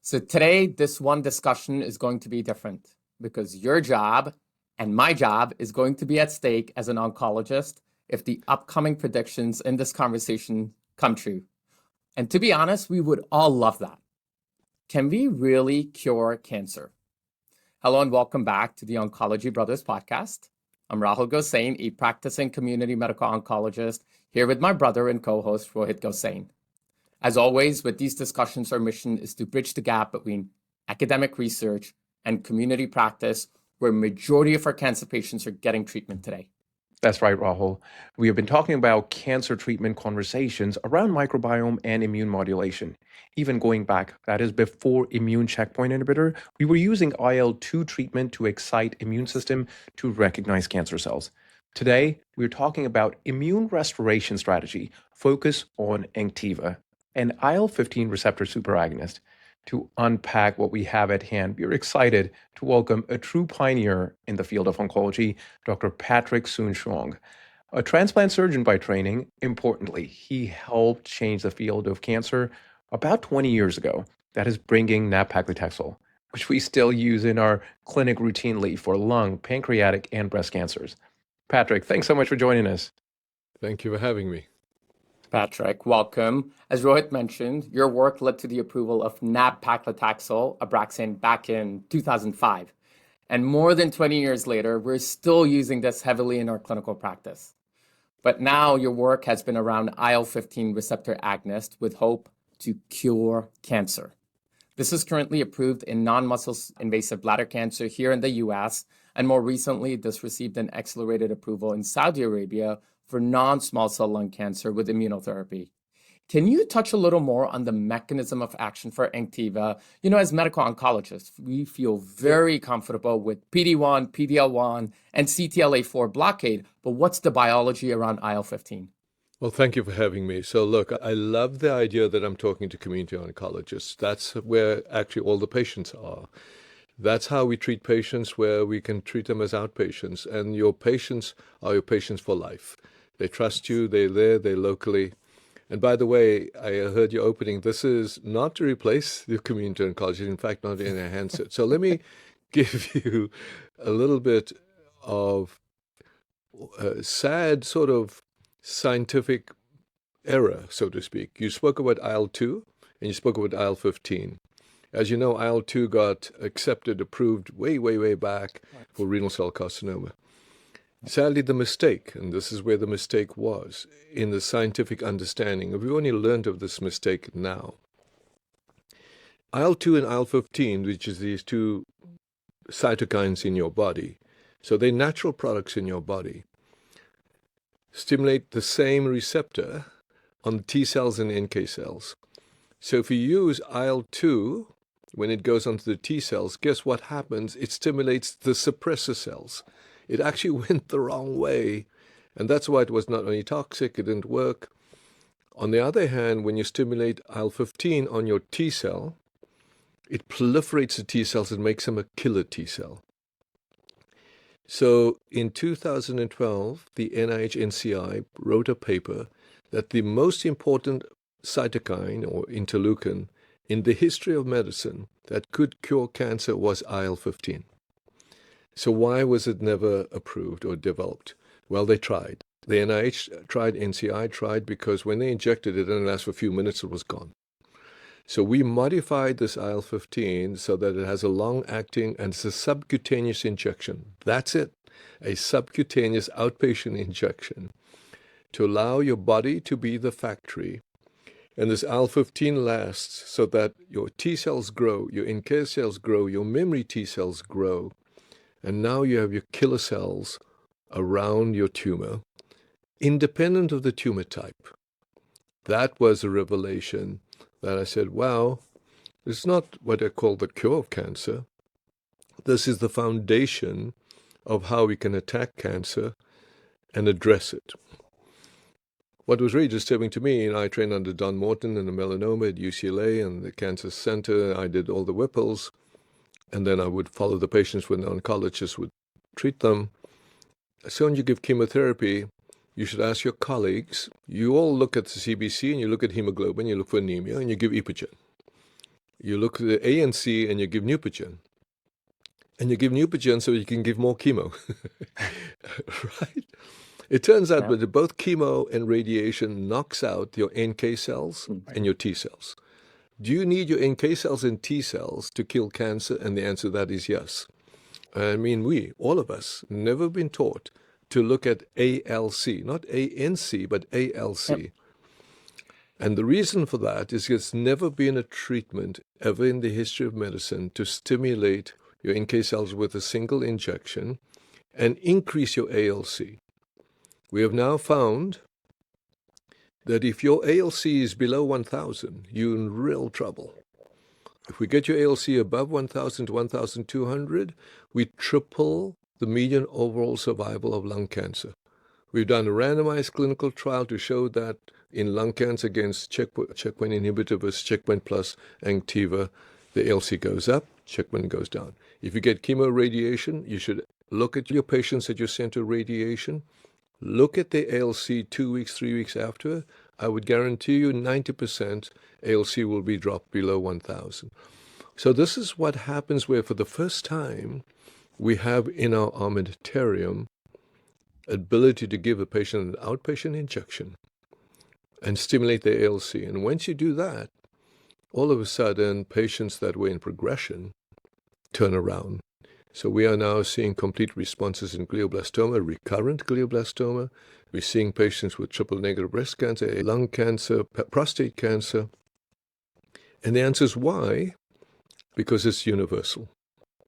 So today, this one discussion is going to be different because your job and my job is going to be at stake as an oncologist if the upcoming predictions in this conversation come true. And to be honest, we would all love that. Can we really cure cancer? Hello and welcome back to the Oncology Brothers podcast. I'm Rahul Gosain, a practicing community medical oncologist, here with my brother and co-host Rohit Gosain. As always, with these discussions, our mission is to bridge the gap between academic research and community practice, where majority of our cancer patients are getting treatment today. That's right, Rahul. We have been talking about cancer treatment conversations around microbiome and immune modulation. Even going back, that is before immune checkpoint inhibitor, we were using IL-2 treatment to excite immune system to recognize cancer cells. Today, we're talking about immune restoration strategy, focus on Anktiva, an IL-15 receptor superagonist. To unpack what we have at hand, we are excited to welcome a true pioneer in the field of oncology, Dr. Patrick Soon-Shiong. A transplant surgeon by training, importantly, he helped change the field of cancer about 20 years ago. That is bringing nab-paclitaxel, which we still use in our clinic routinely for lung, pancreatic, and breast cancers. Patrick, thanks so much for joining us. Thank you for having me. Patrick, welcome. As Rohit mentioned, your work led to the approval of nab-paclitaxel, Abraxane, back in 2005. And more than 20 years later, we're still using this heavily in our clinical practice. But now your work has been around IL-15 receptor agonist with hope to cure cancer. This is currently approved in non-muscle invasive bladder cancer here in the US, and more recently, this received an accelerated approval in Saudi Arabia for non-small cell lung cancer with immunotherapy. Can you touch a little more on the mechanism of action for Anktiva? You know, as medical oncologists, we feel very comfortable with PD-1, PD-L1, and CTLA-4 blockade, but what's the biology around IL-15? Well, thank you for having me. So look, I love the idea that I'm talking to community oncologists. That's where actually all the patients are. That's how we treat patients, where we can treat them as outpatients. And your patients are your patients for life. They trust you, they're there, they're locally. And by the way, I heard your opening. This is not to replace the community oncology, in fact, not to enhance it. So let me give you a little bit of a sad sort of scientific error, so to speak. You spoke about IL-2 and you spoke about IL-15. As you know, IL-2 got accepted, approved way back for renal cell carcinoma. Sadly, the mistake, and this is where the mistake was, in the scientific understanding, we've only learned of this mistake now. IL-2 and IL-15, which is these two cytokines in your body, so they're natural products in your body, stimulate the same receptor on T cells and NK cells. So if you use IL-2, when it goes onto the T cells, guess what happens? It stimulates the suppressor cells. It actually went the wrong way. And that's why it was not only toxic, it didn't work. On the other hand, when you stimulate IL-15 on your T cell, it proliferates the T cells and makes them a killer T cell. So in 2012, the NIH-NCI wrote a paper that the most important cytokine or interleukin in the history of medicine that could cure cancer was IL-15. So why was it never approved or developed? Well, they tried. The NIH tried, NCI tried, because when they injected it, it didn't last for a few minutes, it was gone. So we modified this IL-15 so that it has a long-acting, and it's a subcutaneous injection. That's it, a subcutaneous outpatient injection to allow your body to be the factory. And this IL-15 lasts so that your T cells grow, your NK cells grow, your memory T cells grow. And now you have your killer cells around your tumor, independent of the tumor type. That was a revelation that I said, wow, it's not what I call the cure of cancer. This is the foundation of how we can attack cancer and address it. What was really disturbing to me, and I trained under Don Morton in the melanoma at UCLA and the cancer center. I did all the Whipples. And then I would follow the patients when the oncologist would treat them. So when you give chemotherapy, you should ask your colleagues. You all look at the CBC and you look at hemoglobin, you look for anemia, and you give Epogen. You look at the ANC and you give Neupogen. And you give Neupogen so you can give more chemo. Right? It turns out Yeah. that both chemo and radiation knocks out your NK cells and your T cells. Do you need your NK cells and T cells to kill cancer? And the answer to that is yes. I mean, all of us, never been taught to look at ALC, not ANC, but ALC. Yep. And the reason for that is there's never been a treatment ever in the history of medicine to stimulate your NK cells with a single injection and increase your ALC. We have now found that if your ALC is below 1,000, you're in real trouble. If we get your ALC above 1,000 to 1,200, we triple the median overall survival of lung cancer. We've done a randomized clinical trial to show that in lung cancer against checkpoint inhibitor versus checkpoint plus Anktiva, the ALC goes up, checkpoint goes down. If you get chemo radiation, you should look at your patients that you sent to radiation, look at the ALC 2 weeks, 3 weeks after. I would guarantee you 90% ALC will be dropped below 1,000. So this is what happens where for the first time we have in our armamentarium ability to give a patient an outpatient injection and stimulate the ALC. And once you do that, all of a sudden patients that were in progression turn around. So we are now seeing complete responses in glioblastoma, recurrent glioblastoma. We're seeing patients with triple-negative breast cancer, lung cancer, prostate cancer. And the answer is why? Because it's universal.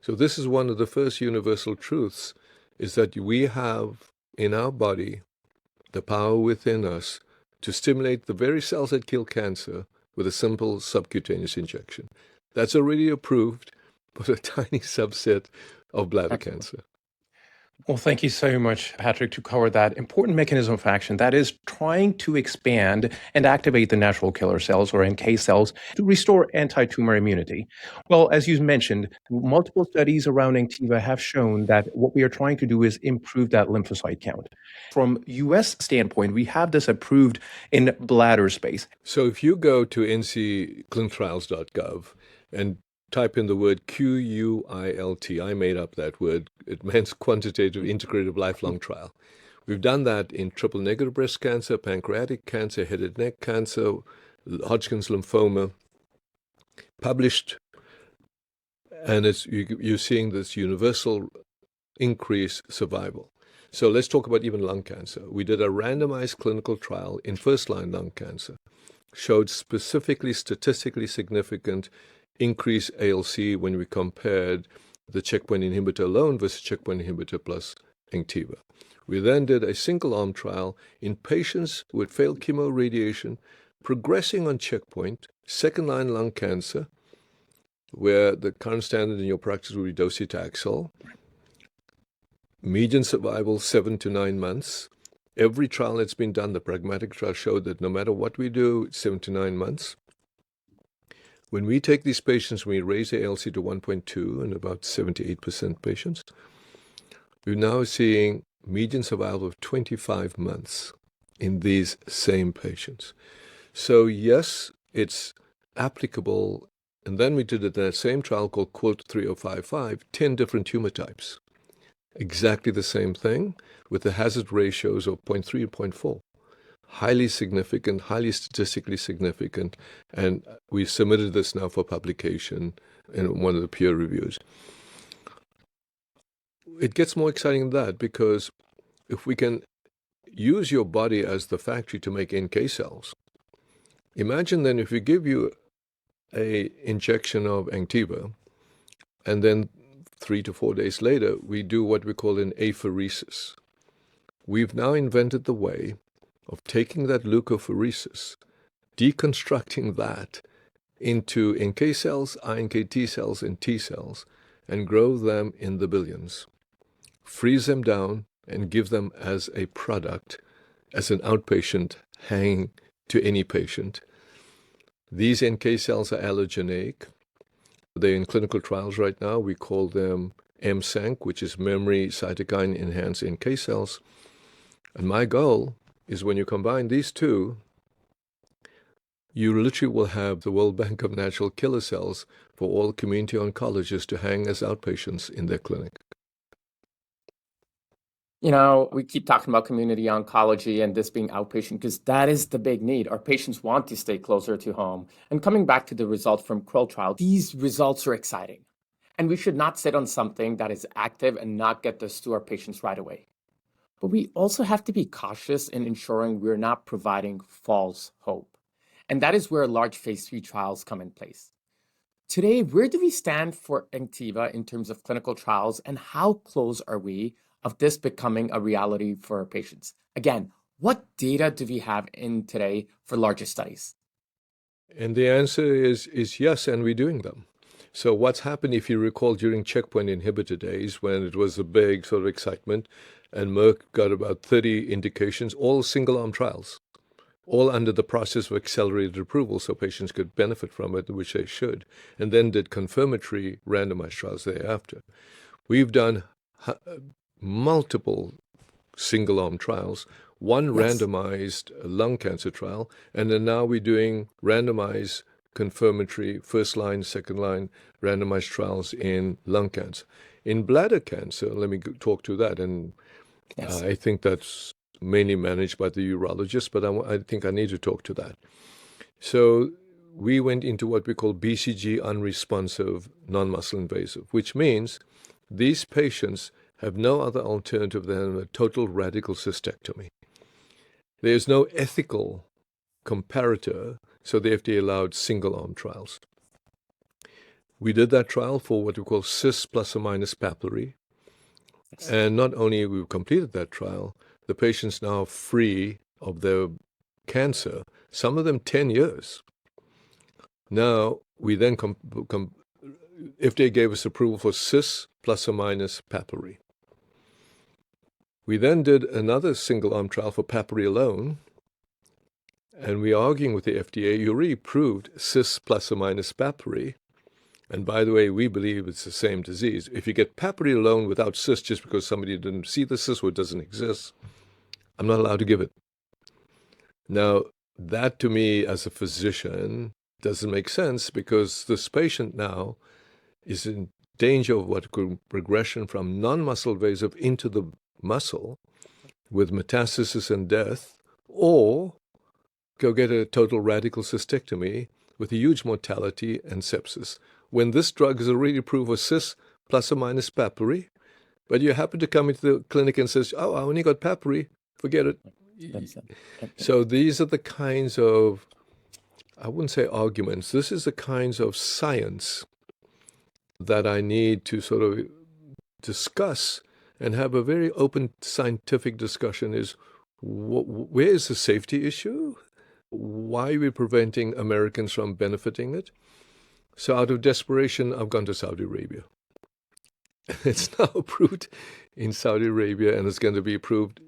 So this is one of the first universal truths, is that we have in our body the power within us to stimulate the very cells that kill cancer with a simple subcutaneous injection. That's already approved for a tiny subset of bladder cancer. Well, thank you so much, Patrick, to cover that important mechanism of action that is trying to expand and activate the natural killer cells or NK cells to restore anti-tumor immunity. Well, as you mentioned, multiple studies around Anktiva have shown that what we are trying to do is improve that lymphocyte count. From US standpoint, we have this approved in bladder space. So if you go to nclinicaltrials.gov and type in the word QUILT. I made up that word. It means quantitative integrative lifelong trial. We've done that in triple-negative breast cancer, pancreatic cancer, head and neck cancer, Hodgkin's lymphoma, published. And you're seeing this universal increase survival. So let's talk about even lung cancer. We did a randomized clinical trial in first-line lung cancer, showed specifically statistically significant increase ALC when we compared the checkpoint inhibitor alone versus checkpoint inhibitor plus Anktiva. We then did a single-arm trial in patients who had failed chemoradiation, progressing on checkpoint, second-line lung cancer, where the current standard in your practice would be docetaxel. Median survival 7 to 9 months. Every trial that's been done, the pragmatic trial, showed that no matter what we do, it's 7 to 9 months. When we take these patients, we raise the ALC to 1.2 in about 78% patients. We're now seeing median survival of 25 months in these same patients. So yes, it's applicable. And then we did it in that same trial called Quote 3055, 10 different tumor types. Exactly the same thing with the hazard ratios of 0.3 and 0.4. Highly significant, highly statistically significant, and we submitted this now for publication in one of the peer reviews. It gets more exciting than that, because if we can use your body as the factory to make NK cells, imagine then if we give you an injection of Anktiva, and then 3 to 4 days later, we do what we call an apheresis. We've now invented the way of taking that leukapheresis, deconstructing that into NK cells, iNKT cells, and T cells, and grow them in the billions. Freeze them down and give them as a product, as an outpatient hanging to any patient. These NK cells are allogeneic. They're in clinical trials right now. We call them MSANC, which is memory cytokine enhanced NK cells. And my goal is when you combine these two, you literally will have the World Bank of Natural Killer Cells for all community oncologists to hang as outpatients in their clinic. You know, we keep talking about community oncology and this being outpatient because that is the big need. Our patients want to stay closer to home. And coming back to the results from Krill trial, these results are exciting. And we should not sit on something that is active and not get this to our patients right away. But we also have to be cautious in ensuring we're not providing false hope. And that is where large phase 3 trials come in place. Today, where do we stand for Anktiva in terms of clinical trials, and how close are we of this becoming a reality for our patients? Again, what data do we have in today for larger studies? And the answer is yes, and we're doing them. So what's happened, if you recall, during checkpoint inhibitor days, when it was a big sort of excitement, and Merck got about 30 indications, all single-arm trials, all under the process of accelerated approval so patients could benefit from it, which they should, and then did confirmatory randomized trials thereafter. We've done multiple single-arm trials, one randomized lung cancer trial, and then now we're doing randomized confirmatory first-line, second-line randomized trials in lung cancer. In bladder cancer, let me talk to that, and I think that's mainly managed by the urologist, but I think I need to talk to that. So we went into what we call BCG unresponsive non-muscle invasive, which means these patients have no other alternative than a total radical cystectomy. There's no ethical comparator, so the FDA allowed single-arm trials. We did that trial for what we call cis plus or minus papillary. And not only we've completed that trial, the patient's now free of their cancer, some of them 10 years. Now, we then FDA gave us approval for cis plus or minus papillary. We then did another single-arm trial for papillary alone, and we're arguing with the FDA, you already proved cis plus or minus papillary, and by the way, we believe it's the same disease. If you get papillary alone without cis just because somebody didn't see the cis or it doesn't exist, I'm not allowed to give it. Now, that to me as a physician doesn't make sense because this patient now is in danger of what could progression from non-muscle invasive into the muscle with metastasis and death, or go get a total radical cystectomy with a huge mortality and sepsis. When this drug is already approved for cis plus or minus papillary, but you happen to come into the clinic and says, oh, I only got papillary, forget it. So these are the kinds of, I wouldn't say arguments, this is the kinds of science that I need to sort of discuss and have a very open scientific discussion is, where is the safety issue? Why are we preventing Americans from benefiting it? So out of desperation, I've gone to Saudi Arabia. It's now approved in Saudi Arabia, and it's going to be approved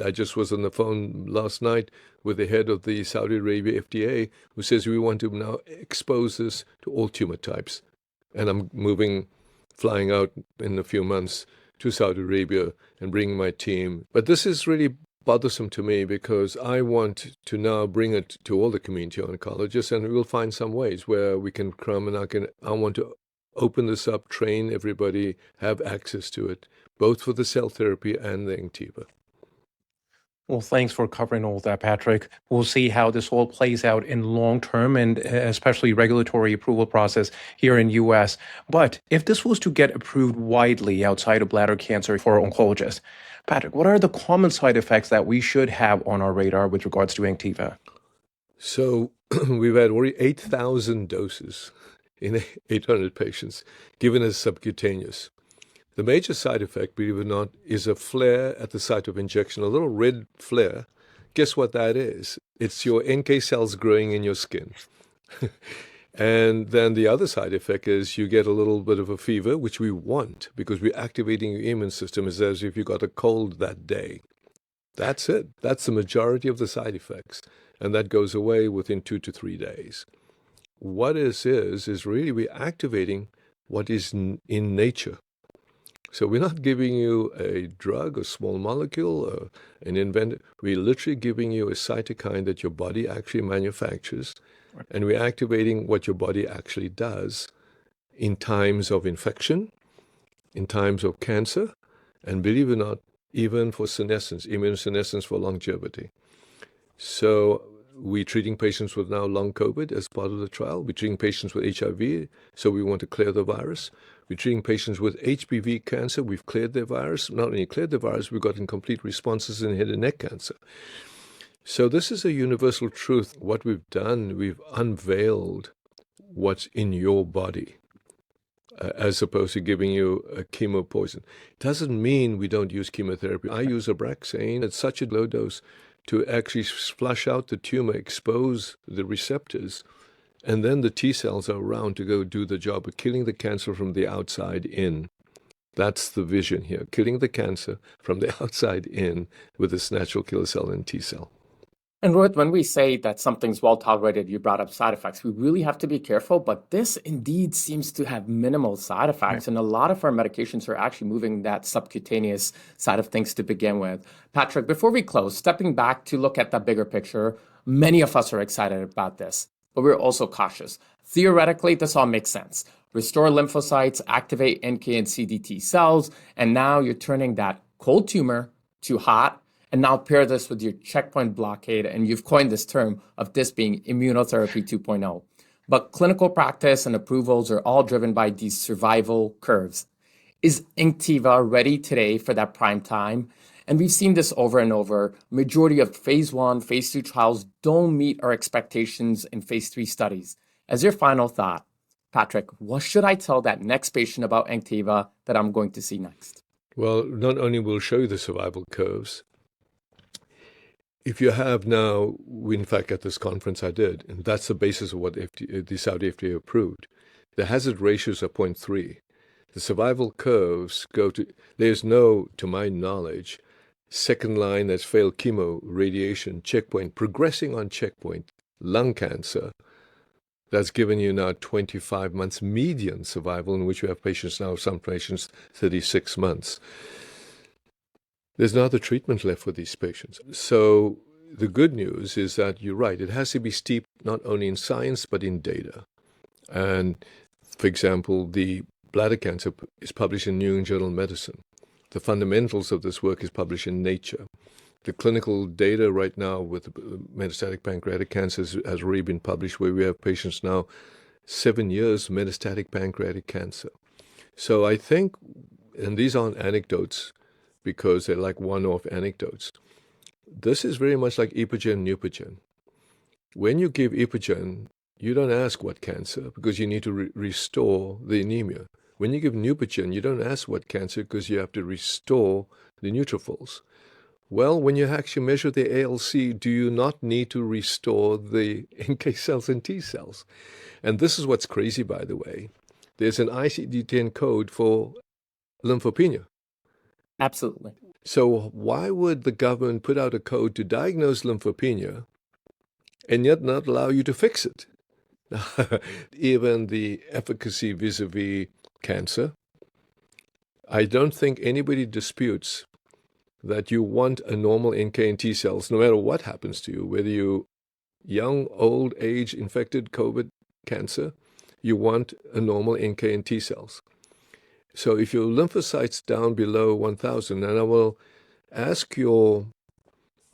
I just was on the phone last night with the head of the Saudi Arabia FDA, who says we want to now expose this to all tumor types. And I'm flying out in a few months to Saudi Arabia and bringing my team. But this is really bothersome to me because I want to now bring it to all the community oncologists, and we'll find some ways where we can come and I want to open this up, train everybody, have access to it, both for the cell therapy and the Anktiva. Well, thanks for covering all that, Patrick. We'll see how this all plays out in long term and especially regulatory approval process here in US. But if this was to get approved widely outside of bladder cancer for oncologists, Patrick, what are the common side effects that we should have on our radar with regards to Anktiva? So we've had already 8,000 doses in 800 patients given as subcutaneous. The major side effect, believe it or not, is a flare at the site of injection, a little red flare. Guess what that is? It's your NK cells growing in your skin. And then the other side effect is you get a little bit of a fever, which we want because we're activating your immune system as if you got a cold that day. That's it. That's the majority of the side effects. And that goes away within 2 to 3 days. What this is really we're activating what is in nature. So we're not giving you a drug, a small molecule, an inventor. We're literally giving you a cytokine that your body actually manufactures And we're activating what your body actually does in times of infection, in times of cancer, and believe it or not, even for senescence, immunosenescence for longevity. So we're treating patients with now long COVID as part of the trial. We're treating patients with HIV, so we want to clear the virus. We're treating patients with HPV cancer. We've cleared their virus. Not only cleared the virus, we've gotten complete responses in head and neck cancer. So this is a universal truth. What we've done, we've unveiled what's in your body, as opposed to giving you a chemo poison. Doesn't mean we don't use chemotherapy. I use Abraxane at such a low dose to actually flush out the tumor, expose the receptors, and then the T cells are around to go do the job of killing the cancer from the outside in. That's the vision here, killing the cancer from the outside in with this natural killer cell and T cell. And Rohit, when we say that something's well tolerated, you brought up side effects, we really have to be careful, but this indeed seems to have minimal side effects. And a lot of our medications are actually moving that subcutaneous side of things to begin with. Patrick, before we close, stepping back to look at the bigger picture, many of us are excited about this, but we're also cautious. Theoretically, this all makes sense. Restore lymphocytes, activate NK and CD8 cells, and now you're turning that cold tumor to hot. And now pair this with your checkpoint blockade, and you've coined this term of this being immunotherapy 2.0. But clinical practice and approvals are all driven by these survival curves. Is Anktiva ready today for that prime time? And we've seen this over and over. Majority of phase 1, phase 2 trials don't meet our expectations in phase 3 studies. As your final thought, Patrick, what should I tell that next patient about Anktiva that I'm going to see next? Well, not only will show you the survival curves, if you have now, in fact, at this conference I did, and that's the basis of what the Saudi FDA approved, the hazard ratios are 0.3. The survival curves go to, there's no, to my knowledge, second line that's failed chemo, radiation, checkpoint, progressing on checkpoint, lung cancer, that's given you now 25 months median survival, in which we have patients now, some patients, 36 months. There's no other treatment left for these patients. So the good news is that you're right. It has to be steeped not only in science, but in data. And for example, the bladder cancer is published in New England Journal of Medicine. The fundamentals of this work is published in Nature. The clinical data right now with metastatic pancreatic cancer has already been published, where we have patients now 7 years metastatic pancreatic cancer. So I think, and these aren't anecdotes, because they're like one-off anecdotes. This is very much like Epogen, Neupogen. When you give Epogen, you don't ask what cancer, because you need to restore the anemia. When you give Neupogen, you don't ask what cancer, because you have to restore the neutrophils. Well, when you actually measure the ALC, do you not need to restore the NK cells and T cells? And this is what's crazy, by the way. There's an ICD-10 code for lymphopenia. Absolutely. So why would the government put out a code to diagnose lymphopenia and yet not allow you to fix it? Even the efficacy vis-a-vis cancer, I don't think anybody disputes that you want a normal NK and T cells, no matter what happens to you, whether you young, old, age, infected COVID cancer, you want a normal NK and T cells. So if your lymphocytes down below 1,000, and I will ask your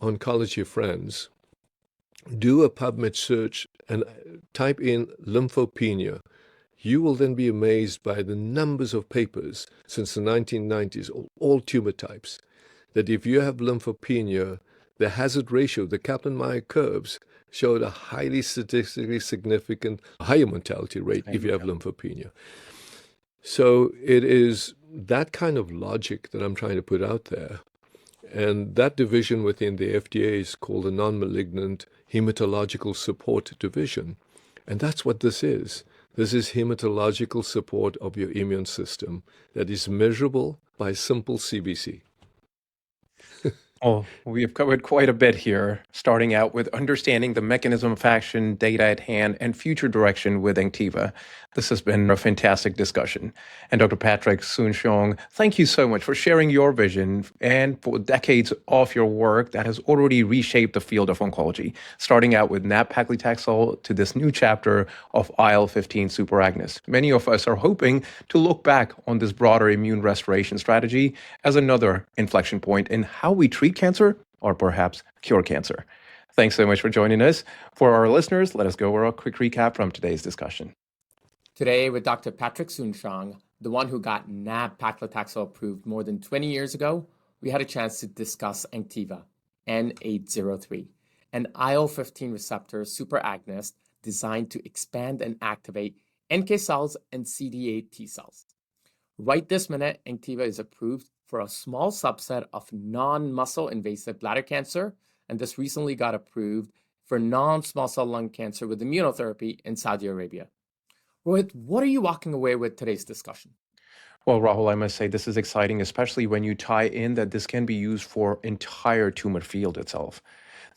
oncology friends, do a PubMed search and type in lymphopenia. You will then be amazed by the numbers of papers since the 1990s, all tumor types, that if you have lymphopenia, the hazard ratio, the Kaplan-Meier curves, showed a highly statistically significant higher mortality rate if you have lymphopenia. So it is that kind of logic that I'm trying to put out there. And that division within the FDA is called the Non-Malignant Hematological Support Division. And that's what this is. This is hematological support of your immune system that is measurable by simple CBC. Oh, we have covered quite a bit here, starting out with understanding the mechanism of action, data at hand, and future direction with Anktiva. This has been a fantastic discussion. And Dr. Patrick Soon-Shiong, thank you so much for sharing your vision and for decades of your work that has already reshaped the field of oncology, starting out with nab-paclitaxel to this new chapter of IL-15 superagonist. Many of us are hoping to look back on this broader immune restoration strategy as another inflection point in how we treat cancer or perhaps cure cancer. Thanks so much for joining us. For our listeners, let us go over a quick recap from today's discussion. Today with Dr. Patrick Soon-Shiong, the one who got nab-paclitaxel approved more than 20 years ago, we had a chance to discuss Anktiva, N-803, an IL-15 receptor superagonist designed to expand and activate NK cells and CD8 T cells. Right this minute, Anktiva is approved for a small subset of non-muscle invasive bladder cancer, and this recently got approved for non-small cell lung cancer with immunotherapy in Saudi Arabia. Rohit, what are you walking away with today's discussion? Well, Rahul, I must say this is exciting, especially when you tie in that this can be used for entire tumor field itself.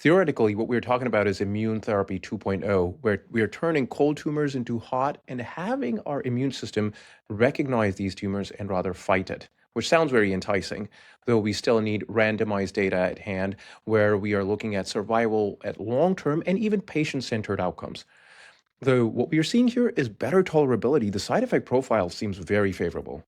Theoretically, what we're talking about is immune therapy 2.0, where we are turning cold tumors into hot and having our immune system recognize these tumors and rather fight it, which sounds very enticing, though we still need randomized data at hand where we are looking at survival at long-term and even patient-centered outcomes. Though what we are seeing here is better tolerability, the side effect profile seems very favorable.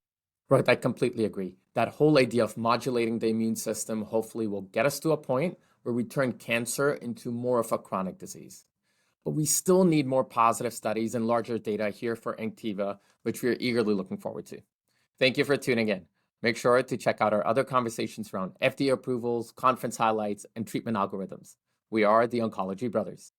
Right, I completely agree. That whole idea of modulating the immune system hopefully will get us to a point where we turn cancer into more of a chronic disease. But we still need more positive studies and larger data here for Anktiva, which we are eagerly looking forward to. Thank you for tuning in. Make sure to check out our other conversations around FDA approvals, conference highlights, and treatment algorithms. We are the Oncology Brothers.